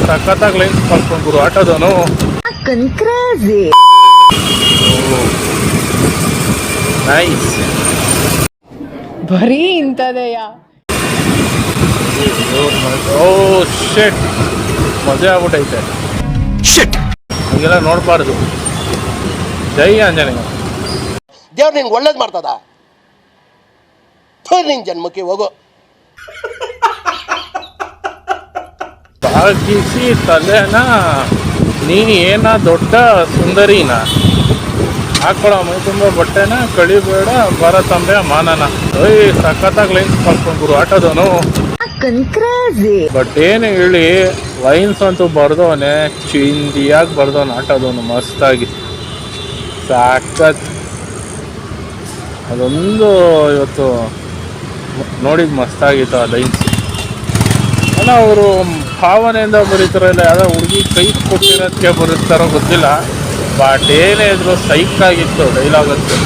ಸಖತ್ತಾಗಿ ಲೈನ್ಸ್ ಕಲ್ತ್ಕೊಂಡ್ ಗುರು ಆಟೋದವನು. ನೈಸ್. ಬರೀ ಇಂಥದೆಯಾ? ಓ ಶೆಟ್, ಮಜಾ ಆಗ್ಬಿಟ್ಟೈತೆ. ಹಂಗೆಲ್ಲ ನೋಡ್ಬಾರ್ದು. ಜೈ ಆಂಜನೇಯ. ದೇವ್ರು ನಿನ್ಗೆ ಒಳ್ಳೇದು ಮಾಡ್ತದ, ನಿನ್ ಜನ್ಮಕ್ಕೆ ಹೋಗೋ. ಬಾಗಿಸಿ ತಲೆನ ನೀ ಏನ ದೊಡ್ಡ ಸುಂದರಿನ, ಹಾಕೊಳ್ಳೋ ಮೈ ತುಂಬ ಬಟ್ಟೆನ ಕಳಿಬೇಡ ಬರತಂಬೆ ಮಾನನ. ಓಯ್ ಸಖತ್ತಾಗಿ ಲೈನ್ಸ್ ಕಲ್ತ್ಕೊಂಡ್ ಗುರು ಆಟೋದವನು. ಬಟ್ ಏನು ಹೇಳಿ, ಲೈನ್ಸ್ ಅಂತೂ ಬರ್ದವನೆ, ಚಿಂದಿಯಾಗಿ ಬರ್ದವನು ಆಟೋದವನು ಮಸ್ತಾಗಿ. ಸಾಕತ್ ಅದೊಂದು ಇವತ್ತು ನೋಡಿದ್ ಮಸ್ತಾಗಿತ್ತು ಆ ಲೈನ್ಸ್. ಅಲ್ಲ, ಅವರು ಭಾವನೆಯಿಂದ ಬರೀತಾರಲ್ಲ, ಯಾವುದೋ ಹುಡುಗಿ ಕೈ ಕೊಟ್ಟಿರೋದಕ್ಕೆ ಬರೀತಾರೋ ಗೊತ್ತಿಲ್ಲ, ಬಟ್ ಏನೇ ಇದ್ರು ಸೈಕ್ ಆಗಿತ್ತು ಡೈಲಾಗ್ ಅಂತೂ.